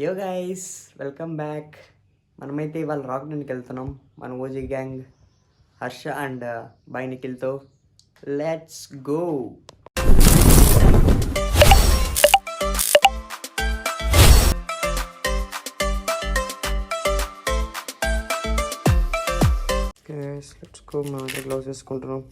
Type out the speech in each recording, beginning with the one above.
యో guys, welcome back. మనమైతే ఇవాళ రాక్డెన్కి వెళ్తున్నాం. మన ఓజీ గ్యాంగ్ హర్ష అండ్ బై నిఖిల్తో. Let's go. Let's go. మనం గ్లౌస్ వేసుకుంటున్నాం.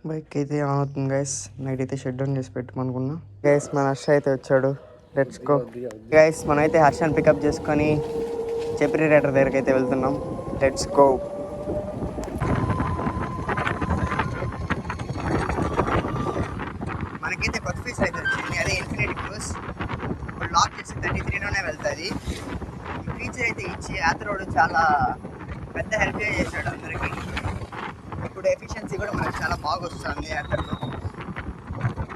బైక్ అయితే ఆన్ అవుతుంది గైస్. నైట్ అయితే షెడ్ డౌన్ చేసి పెట్టమనుకున్నా. గైస్ మన హర్ష అయితే వచ్చాడు. Let's go guys. మనమైతే హర్షని పికప్ చేసుకొని చెప్రీ రైడర్ దగ్గరికి అయితే వెళ్తున్నాం. Let's go. మనకైతే కొత్త ఫీస్ అయితే వచ్చింది, అదే ఇన్ఫినిటీ క్రూజ్. ఇప్పుడు లాక్ చేసి 33లోనే వెళ్తుంది. ఈ ఫీచర్ అయితే ఇచ్చి యాత్రోడు చాలా పెద్ద హెల్ప్గా చేశాడు అందరికీ. ఇప్పుడు ఎఫిషియన్సీ కూడా మనకు చాలా బాగా వస్తుంది యాత్రలో.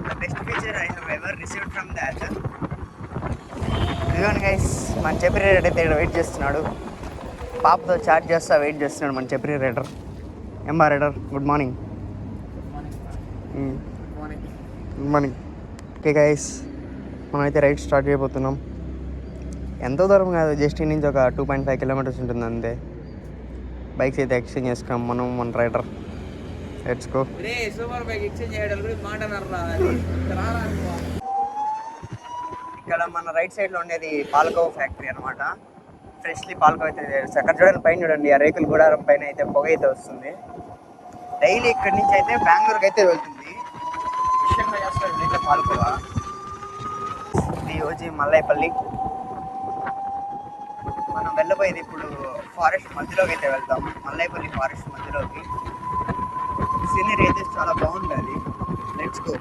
The best feature I have ever received from the యాత్ర. ఇదిగోండి గైస్, మన చెప్రీ రైడర్ అయితే ఇక్కడ వెయిట్ చేస్తున్నాడు. పాపతో చాట్ చేస్తా వెయిట్ చేస్తున్నాడు మన చెప్రీ రైడర్. ఎంబా rider, good morning. Good morning. Okay guys, మనమైతే రైడ్ స్టార్ట్ చేయబోతున్నాం. ఎంతో దూరం కాదు, జస్ట్ నుంచి ఒక 2.5 కిలోమీటర్స్ ఉంటుంది అంతే. బైక్స్ అయితే ఎక్స్చేంజ్ చేసుకున్నాం మనం, మన rider. Let's go. Super bike exchange చేయడం ఇక్కడ మన రైట్ సైడ్లో ఉండేది పాలకోవ ఫ్యాక్టరీ అనమాట. ఫ్రెష్లీ పాలకోవ అయితే అక్కడ చూడండి, పైన చూడండి, ఆ రేకుల గుడారం పైన అయితే పొగ అయితే వస్తుంది. డైలీ ఇక్కడి నుంచి అయితే బెంగళూరుకి అయితే వెళ్తుంది. విషయంగా చేస్తారు అయితే పాలకోవ. ఇది ఓజీ మల్లాయపల్లి. మనం వెళ్ళబోయేది ఇప్పుడు ఫారెస్ట్ మధ్యలోకి అయితే వెళ్తాం. మల్లాయపల్లి ఫారెస్ట్ మధ్యలోకి. సీనరీ అయితే చాలా బాగుంటుంది. Let's go.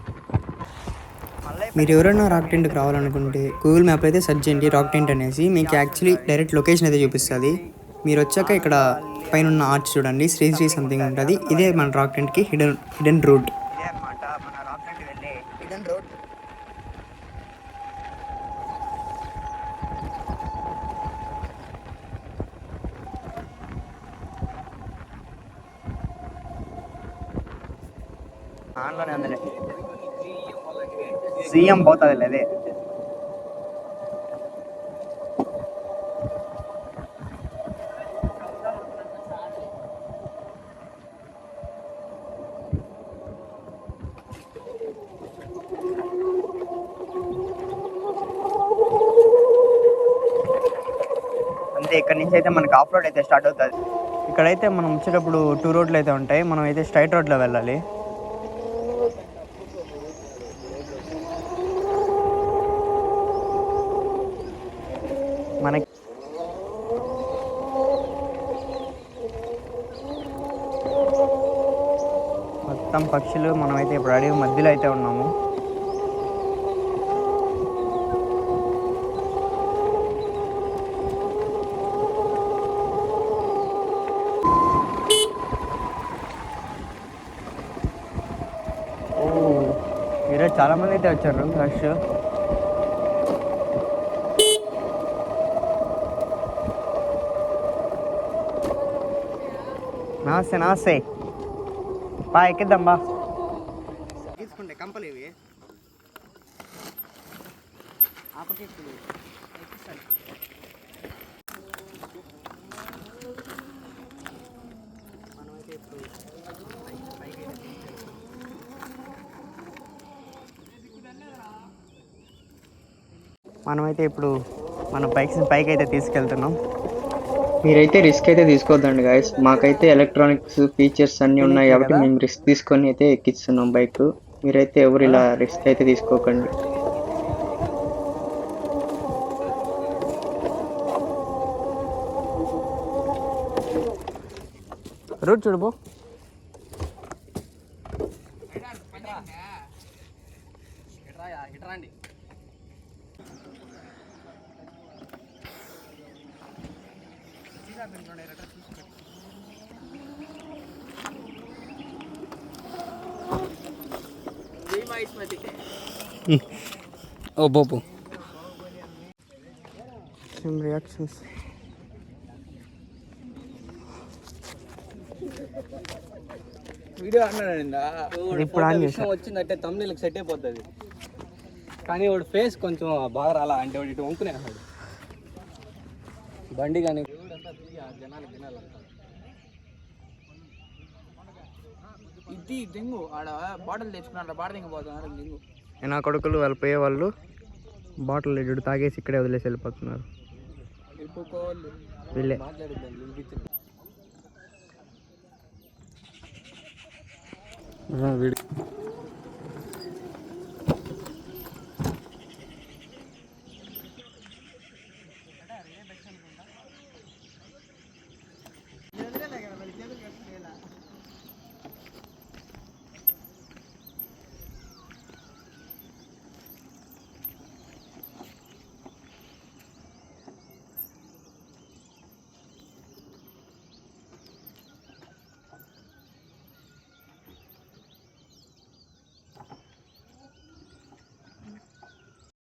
మీరు ఎవరైనా రాక్ టెంట్కి రావాలనుకుంటే గూగుల్ మ్యాప్ అయితే సెర్చ్ చేయండి రాక్ టెంట్ అనేసి. మీకు యాక్చువల్లీ డైరెక్ట్ లొకేషన్ అయితే చూపిస్తుంది. మీరు వచ్చాక ఇక్కడ పైన ఉన్న ఆర్చ్ చూడండి, శ్రీ సంథింగ్ ఉంటుంది. ఇదే మన రాక్ టెంట్కి హిడెన్ రూట్. ఇదే అనమాట మన రాక్ టెంట్కి వెళ్ళే హిడెన్ రూట్. ఆన్లోనే ఉందిలే, సీఎం పోతుంది అదే. అంతే, ఇక్కడ నుంచి అయితే మనకి ఆఫ్ రోడ్ అయితే స్టార్ట్ అవుతుంది. ఇక్కడైతే మనం వచ్చేటప్పుడు 2 రోడ్లు అయితే ఉంటాయి. మనం అయితే స్ట్రైట్ రోడ్లో వెళ్ళాలి. మనకి మొత్తం పక్షులు. మనమైతే ఇప్పుడు అడవి మధ్యలో అయితే ఉన్నాము. ఈరోజు చాలా మంది అయితే వచ్చారు. రష్. నమస్తే నమస్తే. బా ఎక్కిద్దాం బా. తీసుకుంటే కంపలు ఇవి. మనమైతే ఇప్పుడు మన బైక్స్ని పైకి అయితే తీసుకెళ్తున్నాం. మీరైతే రిస్క్ అయితే తీసుకోవద్దండి గాయస్. మాకైతే ఎలక్ట్రానిక్స్ ఫీచర్స్ అన్నీ ఉన్నాయి కాబట్టి మేము రిస్క్ తీసుకొని అయితే ఎక్కిస్తున్నాం బైక్. మీరైతే ఎవరు ఇలా రిస్క్ అయితే తీసుకోకండి. రూట్ చూడబో. ఓ బాబు, ఎక్స్ట్రీమ్ రియాక్షన్స్. వీడియో అన్నాడు ఇప్పుడు ఆన్ చేశా. వచ్చిందంటే తమిళకి సెట్ అయిపోతుంది. కానీ వాడు ఫేస్ కొంచెం బాగా రాలా అంటే వాడు ఇటు వంకునే అన్నాడు బండి. కానీ జనాలు ఇది దింగు ఆడ బాటిల్ తెచ్చుకున్నాడు, బాట దింగిపోతున్నారు దింగు. నా కొడుకులు వాళ్ళు పోయేవాళ్ళు బాటిల్ ఎడ్డు తాగేసి ఇక్కడే వదిలేసి వెళ్ళిపోతున్నారు. వెళ్ళిపోవాలి వీళ్ళే మాట్లాడిద్దాం వినిపించింది.